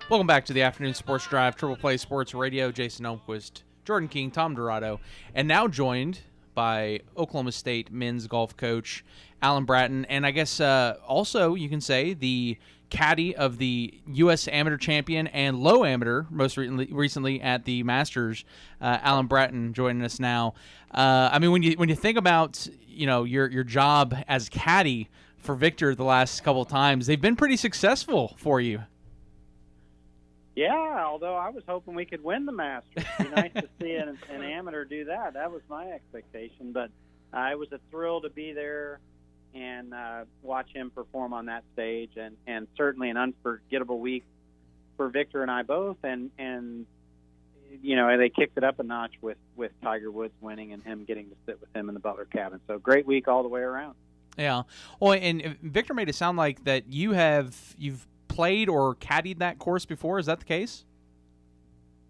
Welcome back to the Afternoon Sports Drive, Triple Play Sports Radio. Jason Elmquist, Jordan King, Tom Dorado, and now joined by Oklahoma State men's golf coach Alan Bratton, and I guess also you can say the caddy of the U.S. Amateur Champion and Low Amateur most recently at the Masters, Alan Bratton joining us now. I mean, when you think about your job as caddy for Viktor the last couple of times, they've been pretty successful for you. Yeah, although I was hoping we could win the Masters. It'd be nice to see an amateur do that. That was my expectation. But it was a thrill to be there and watch him perform on that stage, and certainly an unforgettable week for Viktor and I both. And they kicked it up a notch with Tiger Woods winning and him getting to sit with him in the Butler cabin. So great week all the way around. Yeah. Well, and Viktor made it sound like that you've played or caddied that course before. Is that the case?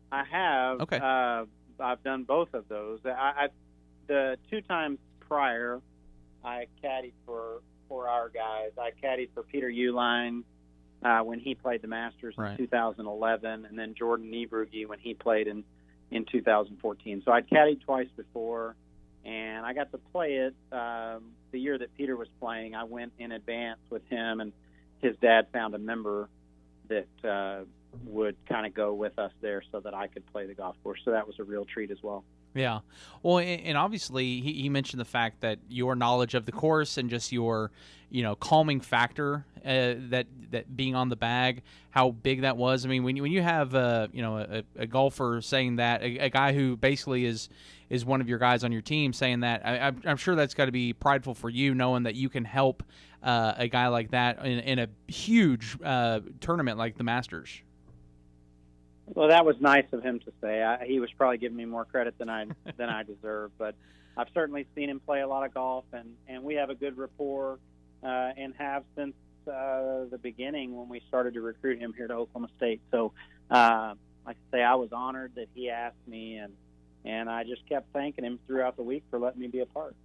I have. Okay. I've done both of those. The 2 times prior, I caddied for our guys. I caddied for Peter Uihlein when he played the Masters in 2011, and then Jordan Niebrugge when he played in 2014. So I'd caddied twice before, and I got to play it the year that Peter was playing. I went in advance with him, and his dad found a member that would kind of go with us there so that I could play the golf course. So that was a real treat as well. Yeah. Well, and obviously he mentioned the fact that your knowledge of the course and just your, calming factor, that being on the bag, how big that was. I mean, when you have a golfer saying that, a guy who basically is one of your guys on your team saying that, I'm sure that's got to be prideful for you, knowing that you can help a guy like that in a huge tournament like the Masters. Well, that was nice of him to say. He was probably giving me more credit than I deserve, but I've certainly seen him play a lot of golf, and we have a good rapport, and have since the beginning when we started to recruit him here to Oklahoma State. So, like I say, I was honored that he asked me, and I just kept thanking him throughout the week for letting me be a part.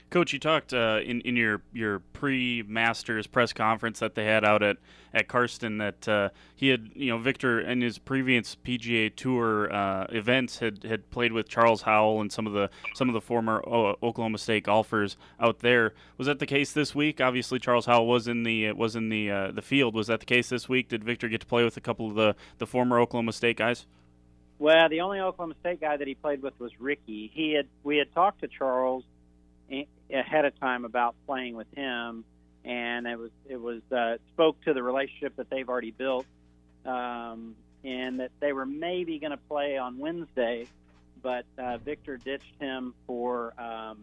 Coach, you talked in your pre-Masters press conference that they had out at Karsten that he had, Viktor in his previous PGA Tour events had played with Charles Howell and some of the former Oklahoma State golfers out there. Was that the case this week? Obviously, Charles Howell was in the field. Was that the case this week? Did Viktor get to play with a couple of the former Oklahoma State guys? Well, the only Oklahoma State guy that he played with was Ricky. We had talked to Charles ahead of time about playing with him, and it spoke to the relationship that they've already built, and that they were maybe going to play on Wednesday, but Viktor ditched him for a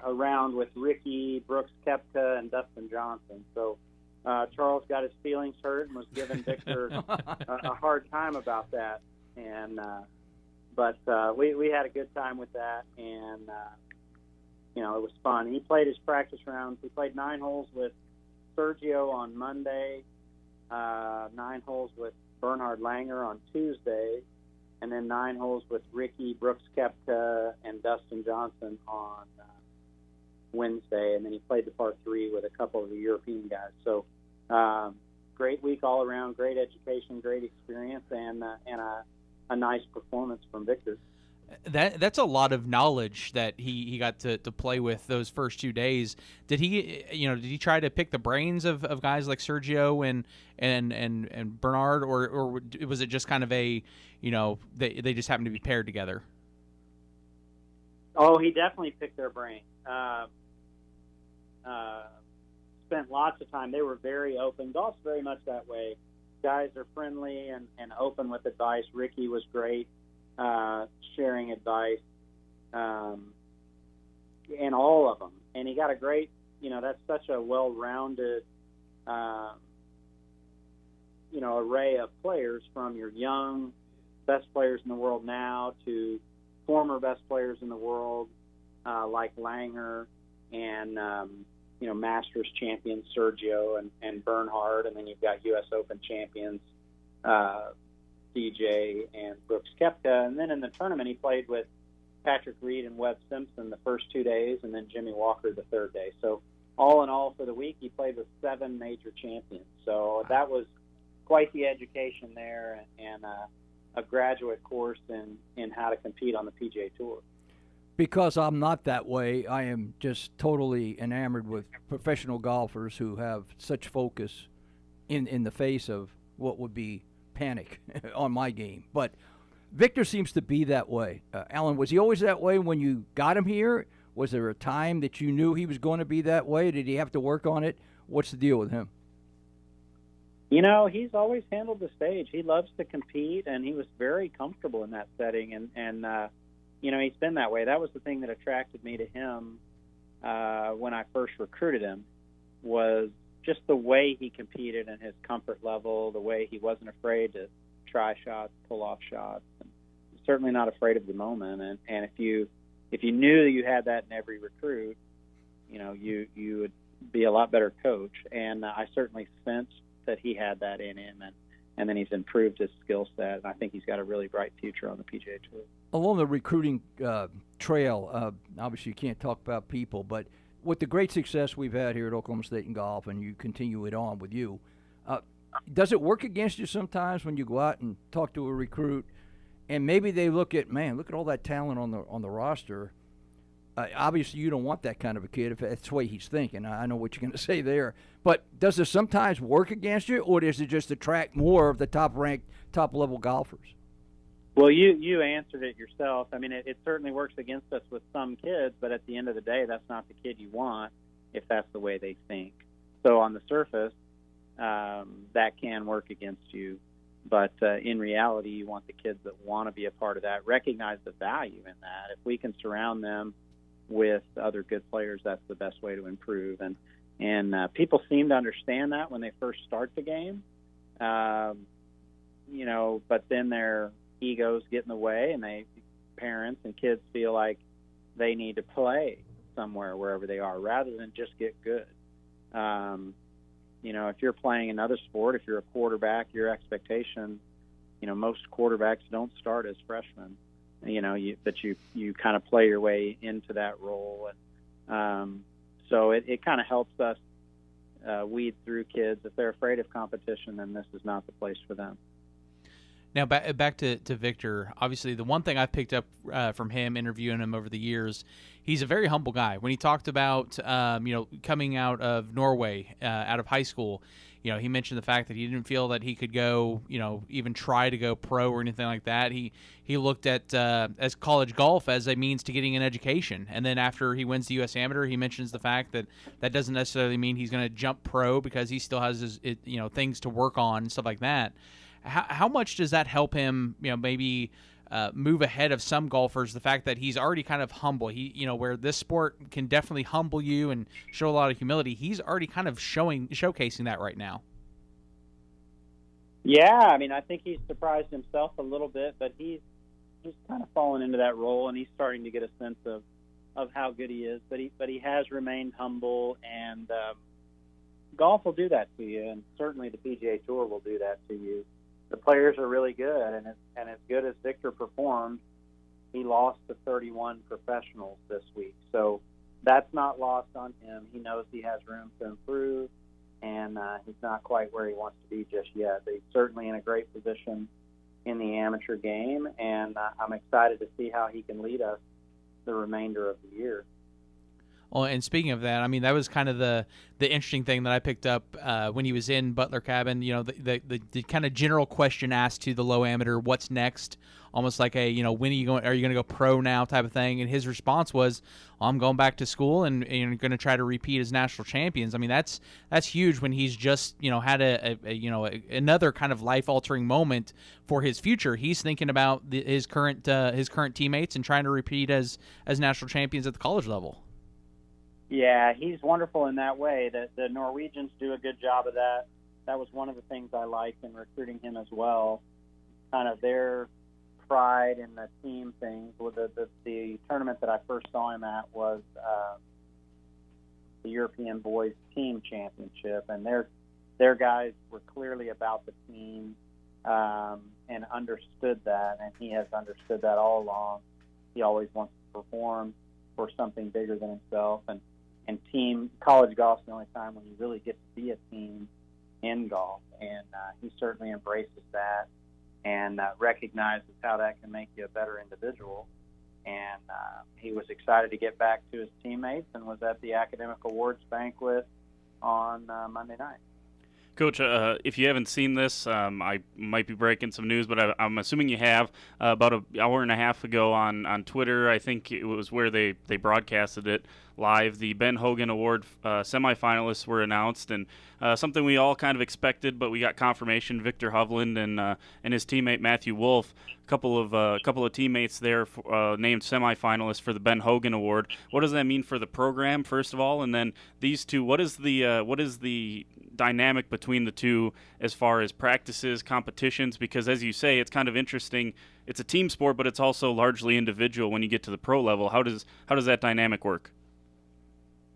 round with Ricky, Brooks Koepka, and Dustin Johnson. So Charles got his feelings hurt and was giving Viktor a hard time about that, and but we had a good time with that, and it was fun. He played his practice rounds. He played 9 holes with Sergio on Monday, 9 holes with Bernhard Langer on Tuesday, and then 9 holes with Ricky, Brooks Koepka, and Dustin Johnson on Wednesday, and then he played the par 3 with a couple of the European guys. So great week all around, great education, great experience, and a nice performance from Viktor. That's a lot of knowledge that he got to play with those first 2 days. Did he try to pick the brains of guys like Sergio and Bernard, or was it just kind of they just happened to be paired together? Oh, he definitely picked their brains. Spent lots of time. They were very open. Golf's very much that way. Guys are friendly and open with advice. Ricky was great. Sharing advice, and all of them. And he got a great, that's such a well-rounded, array of players, from your young best players in the world now to former best players in the world, like Langer and, Masters champions Sergio and Bernhard, and then you've got U.S. Open champions, DJ and Brooks Koepka, and then in the tournament he played with Patrick Reed and Webb Simpson the first 2 days, and then Jimmy Walker the third day. So all in all, for the week, he played with 7 major champions. So that was quite the education there, and a graduate course in how to compete on the PGA Tour. Because I'm not that way, I am just totally enamored with professional golfers who have such focus in the face of what would be panic on my game. But Viktor seems to be that way. Alan, was he always that way when you got him here? Was there a time that you knew he was going to be that way? Did he have to work on it? What's the deal with him? You know, he's always handled the stage. He loves to compete, and he was very comfortable in that setting. And you know, he's been that way. That was the thing that attracted me to him when I first recruited him, was just the way he competed and his comfort level, the way he wasn't afraid to try shots, pull off shots, and certainly not afraid of the moment. And if you knew that you had that in every recruit, you know, you would be a lot better coach. And I certainly sensed that he had that in him, and then he's improved his skill set, and I think he's got a really bright future on the PGA Tour. Along the recruiting trail, obviously you can't talk about people, but with the great success we've had here at Oklahoma State in golf, and you continue it on with you, does it work against you sometimes when you go out and talk to a recruit, and maybe they look at all that talent on the roster? Obviously, you don't want that kind of a kid if that's the way he's thinking. I know what you're going to say there. But does it sometimes work against you, or does it just attract more of the top-ranked, top-level golfers? Well, you answered it yourself. I mean, it certainly works against us with some kids, but at the end of the day, that's not the kid you want if that's the way they think. So on the surface, that can work against you. But in reality, you want the kids that want to be a part of that, recognize the value in that. If we can surround them with other good players, that's the best way to improve. And people seem to understand that when they first start the game, you know, but then their egos get in the way, and parents and kids feel like they need to play somewhere wherever they are rather than just get good. You know, if you're playing another sport, if you're a quarterback, your expectation, you know, most quarterbacks don't start as freshmen. You know, but you kind of play your way into that role. And so it kind of helps us weed through kids. If they're afraid of competition, then this is not the place for them. Now, back to Viktor. Obviously, the one thing I've picked up from him, interviewing him over the years, he's a very humble guy. When he talked about, you know, coming out of Norway, out of high school, you know, he mentioned the fact that he didn't feel that he could go, you know, even try to go pro or anything like that. He looked at as college golf as a means to getting an education. And then after he wins the U.S. Amateur, he mentions the fact that that doesn't necessarily mean he's going to jump pro, because he still has his, you know, things to work on and stuff like that. How much does that help him, you know, maybe move ahead of some golfers, the fact that he's already kind of humble? He, you know, where this sport can definitely humble you and show a lot of humility, he's already kind of showcasing that right now. Yeah, I mean, I think he's surprised himself a little bit, but he's kind of fallen into that role, and he's starting to get a sense of how good he is. But he has remained humble, and golf will do that to you, and certainly the PGA Tour will do that to you. The players are really good, and as good as Viktor performed, he lost to 31 professionals this week. So that's not lost on him. He knows he has room to improve, and he's not quite where he wants to be just yet. But he's certainly in a great position in the amateur game, and I'm excited to see how he can lead us the remainder of the year. Well, and speaking of that, I mean, that was kind of the interesting thing that I picked up when he was in Butler Cabin. You know, the kind of general question asked to the low amateur, what's next? Almost like a, you know, when are you going to go pro now type of thing? And his response was, well, I'm going back to school and going to try to repeat as national champions. I mean, that's huge when he's just, you know, had another kind of life altering moment for his future. He's thinking about his current teammates and trying to repeat as national champions at the college level. Yeah, he's wonderful in that way. The Norwegians do a good job of that. That was one of the things I liked in recruiting him as well. Kind of their pride in the team things. Well, the tournament that I first saw him at was the European Boys Team Championship, and their guys were clearly about the team and understood that, and he has understood that all along. He always wants to perform for something bigger than himself, and college golf's the only time when you really get to be a team in golf, and he certainly embraces that and recognizes how that can make you a better individual. And he was excited to get back to his teammates and was at the academic awards banquet on Monday night. Coach, if you haven't seen this, I might be breaking some news, but I'm assuming you have. About an hour and a half ago on Twitter, I think it was where they broadcasted it live, the Ben Hogan Award semifinalists were announced, and something we all kind of expected, but we got confirmation. Viktor Hovland and his teammate Matthew Wolf, a couple of teammates there named semifinalists for the Ben Hogan Award. What does that mean for the program, first of all, and then these two? What is the dynamic between the two as far as practices, competitions? Because as you say, it's kind of interesting. It's a team sport, but it's also largely individual when you get to the pro level. How does that dynamic work?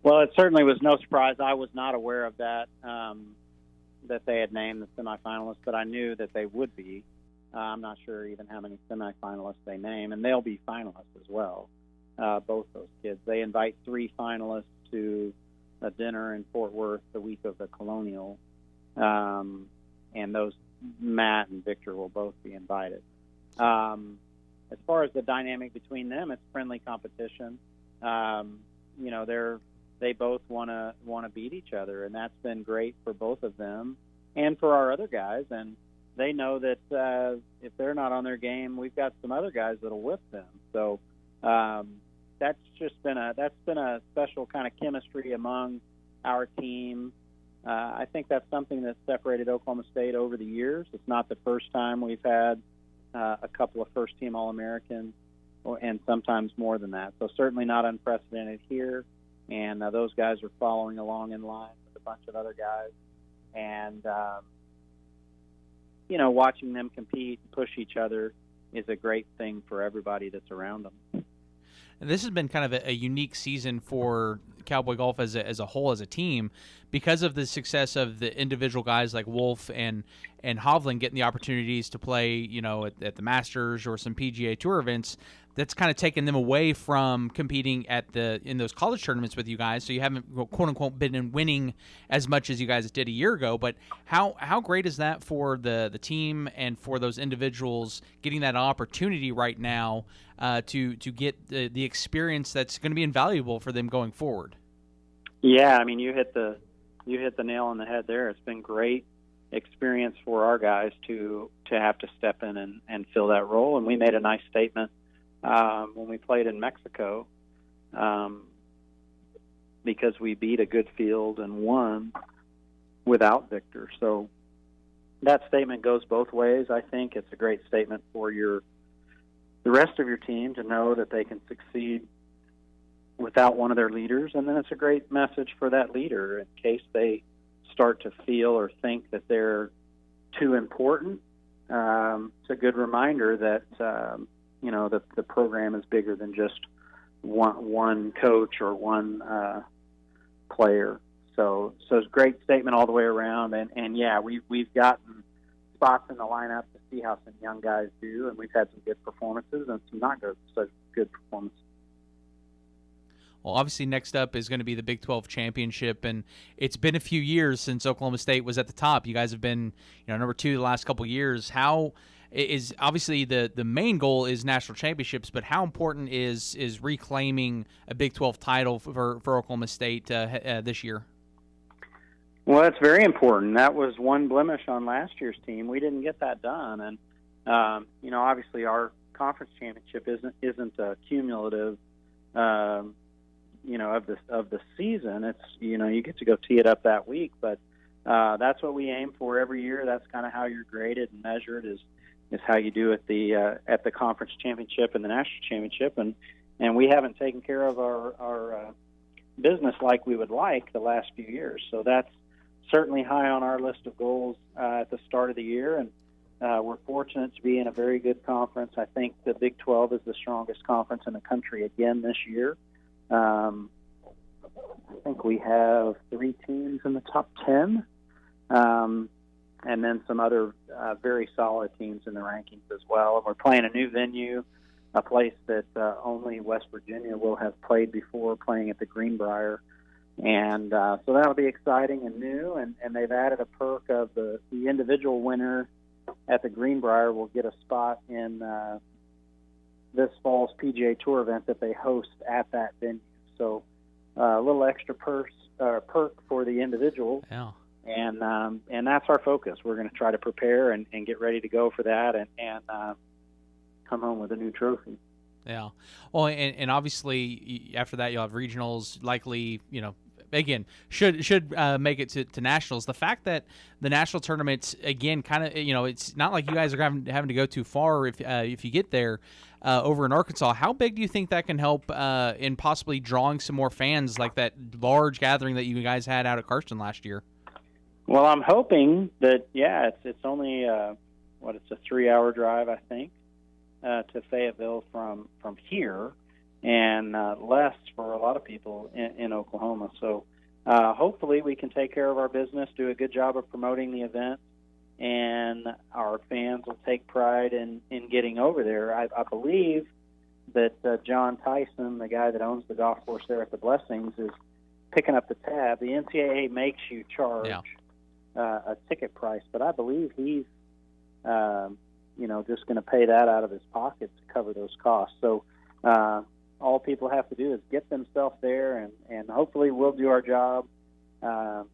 Well, it certainly was no surprise. I was not aware of that, that they had named the semifinalists, but I knew that they would be. I'm not sure even how many semifinalists they name, and they'll be finalists as well, both those kids. They invite 3 finalists to a dinner in Fort Worth the week of the Colonial, and those Matt and Viktor will both be invited. As far as the dynamic between them, it's friendly competition. They both want to beat each other, and that's been great for both of them and for our other guys. And they know that if they're not on their game, we've got some other guys that'll whip them. So that's been a special kind of chemistry among our team. I think that's something that's separated Oklahoma State over the years. It's not the first time we've had a couple of first-team All-Americans, and sometimes more than that. So certainly not unprecedented here. And those guys are following along in line with a bunch of other guys. And, watching them compete and push each other is a great thing for everybody that's around them. And this has been kind of a unique season for Cowboy Golf as a whole, as a team, because of the success of the individual guys like Wolf and Hovland getting the opportunities to play, at the Masters or some PGA Tour events. That's kind of taken them away from competing in those college tournaments with you guys. So you haven't, quote unquote, been winning as much as you guys did a year ago. But how great is that for the team and for those individuals getting that opportunity right now to get the experience that's going to be invaluable for them going forward? Yeah, I mean, you hit the nail on the head there. It's been great experience for our guys to have to step in and fill that role. And we made a nice statement when we played in Mexico, because we beat a good field and won without Viktor. So that statement goes both ways. I think it's a great statement for the rest of your team to know that they can succeed without one of their leaders, and then it's a great message for that leader in case they start to feel or think that they're too important. It's a good reminder that the program is bigger than just one coach or one player. So it's a great statement all the way around. And yeah, we've gotten spots in the lineup to see how some young guys do, and we've had some good performances and some not such good performances. Well, obviously next up is going to be the Big 12 championship, and it's been a few years since Oklahoma State was at the top. You guys have been, number 2 the last couple of years. How is obviously the main goal is national championships, but how important is reclaiming a Big 12 title for Oklahoma State this year? Well, it's very important. That was one blemish on last year's team. We didn't get that done, and obviously our conference championship isn't a cumulative. Of the season. It's you get to go tee it up that week, but that's what we aim for every year. That's kind of how you're graded and measured is how you do at the conference championship and the national championship, and we haven't taken care of our business like we would like the last few years. So that's certainly high on our list of goals at the start of the year, and we're fortunate to be in a very good conference. I think the Big 12 is the strongest conference in the country again this year. I think we have 3 teams in the top 10, and then some other very solid teams in the rankings as well. And we're playing a new venue, a place that only West Virginia will have played before, playing at the Greenbrier And so that'll be exciting and new. And they've added a perk of the individual winner at the Greenbrier will get a spot in this fall's PGA Tour event that they host at that venue. So a little extra perk for the individuals. Yeah. And that's our focus. We're going to try to prepare and get ready to go for that and come home with a new trophy. Yeah. Well, and obviously after that you'll have regionals, likely, again, should make it to nationals. The fact that the national tournaments, again, kind of, it's not like you guys are having to go too far if you get there over in Arkansas. How big do you think that can help in possibly drawing some more fans, like that large gathering that you guys had out at Karsten last year? Well, I'm hoping that, it's only, it's a 3-hour drive, I think, to Fayetteville from here, and less for a lot of people in Oklahoma. So hopefully we can take care of our business, do a good job of promoting the event, and our fans will take pride in getting over there. I believe that John Tyson, the guy that owns the golf course there at the Blessings, is picking up the tab. The NCAA makes you charge a ticket price, but I believe he's just going to pay that out of his pocket to cover those costs. So all people have to do is get themselves there, and hopefully we'll do our job and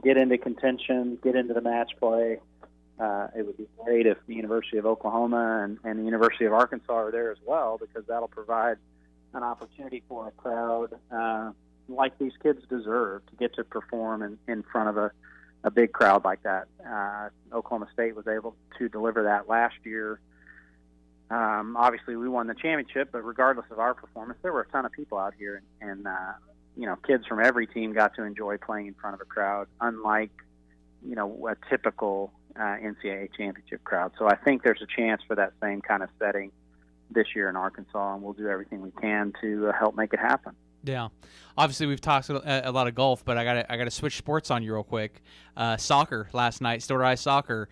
get into contention, get into the match play. It would be great if the University of Oklahoma and the University of Arkansas are there as well, because that'll provide an opportunity for a crowd like these kids deserve to get to perform in front of a big crowd like that. Oklahoma State was able to deliver that last year. Obviously, we won the championship, but regardless of our performance, there were a ton of people out here, and kids from every team got to enjoy playing in front of a crowd, unlike a typical NCAA championship crowd. So I think there's a chance for that same kind of setting this year in Arkansas, and we'll do everything we can to help make it happen. Yeah, obviously we've talked a lot of golf, but I gotta switch sports on you real quick. Soccer last night, Stillwater High soccer.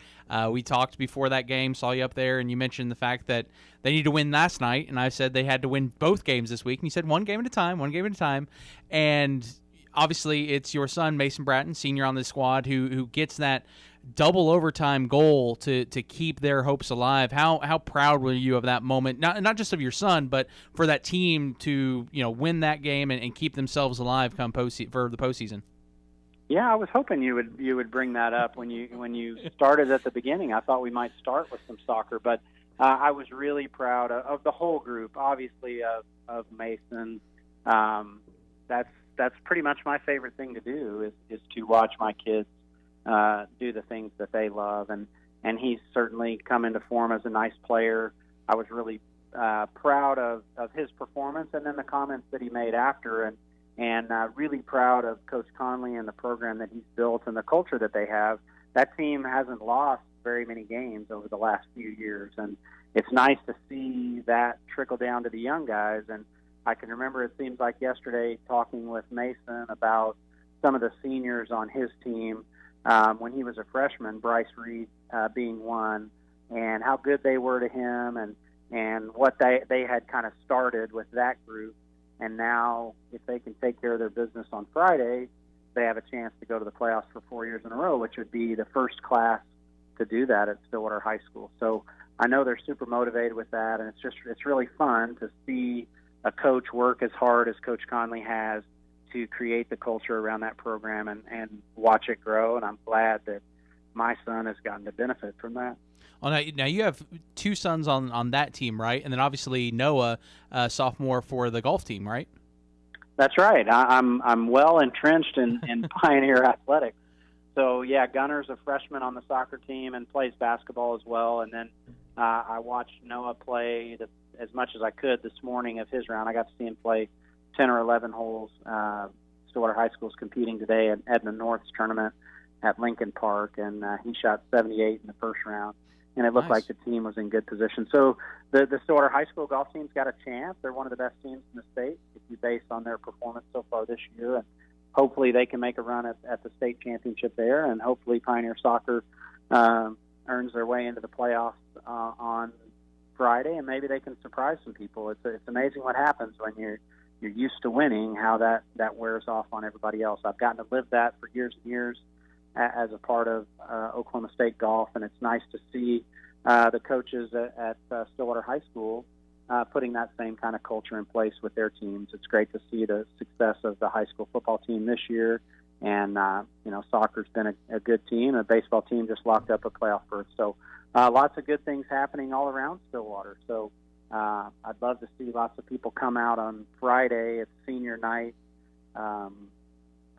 We talked before that game, saw you up there, and you mentioned the fact that they need to win last night, and I said they had to win both games this week, and you said one game at a time, and obviously it's your son Mason Bratton, senior on this squad, who gets that double overtime goal to keep their hopes alive. How proud were you of that moment? Not just of your son, but for that team to win that game and keep themselves alive come for the postseason. Yeah, I was hoping you would bring that up when you started at the beginning. I thought we might start with some soccer, but I was really proud of the whole group. Obviously of Mason. That's pretty much my favorite thing to do is to watch my kids do the things that they love, and he's certainly come into form as a nice player. I was really proud of his performance, and then the comments that he made after, and really proud of Coach Conley and the program that he's built and the culture that they have. That team hasn't lost very many games over the last few years, and it's nice to see that trickle down to the young guys. And I can remember, it seems like yesterday, talking with Mason about some of the seniors on his team when he was a freshman, Bryce Reed being one, and how good they were to him, and what they had kind of started with that group. And now, if they can take care of their business on Friday, they have a chance to go to the playoffs for 4 years in a row, which would be the first class to do that at Stillwater High School. So I know they're super motivated with that, and it's really fun to see a coach work as hard as Coach Conley has to create the culture around that program and watch it grow. And I'm glad that my son has gotten to benefit from that. Well, now you have two sons on that team, right? And then obviously Noah, sophomore for the golf team, right? That's right. I'm well entrenched in Pioneer athletics. So yeah, Gunner's a freshman on the soccer team and plays basketball as well. And then I watched Noah play as much as I could this morning of his round. I got to see him play 10 or 11 holes. Stillwater High School's competing today at Edna North's tournament at Lincoln Park, and he shot 78 in the first round. And it looked Nice. like the team was in good position. So the Stillwater High School golf team's got a chance. They're one of the best teams in the state, if you base on their performance so far this year. And hopefully they can make a run at the state championship there. And hopefully Pioneer Soccer earns their way into the playoffs on Friday, and maybe they can surprise some people. It's amazing what happens when you're used to winning, how that wears off on everybody else. I've gotten to live that for years and years as a part of Oklahoma State golf, and it's nice to see the coaches at Stillwater High School putting that same kind of culture in place with their teams. It's great to see the success of the high school football team this year, and soccer's been a good team. The baseball team just locked up a playoff berth. So lots of good things happening all around Stillwater. So I'd love to see lots of people come out on Friday. It's senior night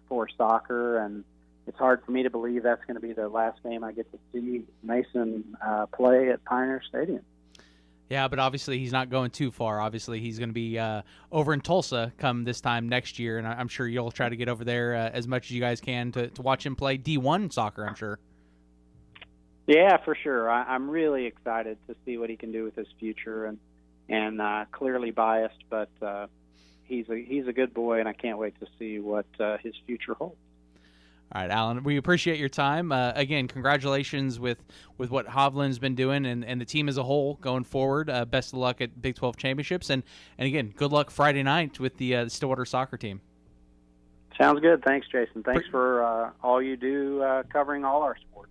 for soccer, and it's hard for me to believe that's going to be the last game I get to see Mason play at Pioneer Stadium. Yeah, but obviously he's not going too far. Obviously he's going to be over in Tulsa come this time next year, and I'm sure you'll try to get over there as much as you guys can to watch him play D1 soccer, I'm sure. Yeah, for sure. I'm really excited to see what he can do with his future, and clearly biased, but he's a good boy, and I can't wait to see what his future holds. All right, Alan, we appreciate your time. Again, congratulations with what Hovland's been doing and the team as a whole going forward. Best of luck at Big 12 championships, and again, good luck Friday night with the Stillwater soccer team. Sounds good. Thanks, Jason. Thanks for all you do covering all our sports.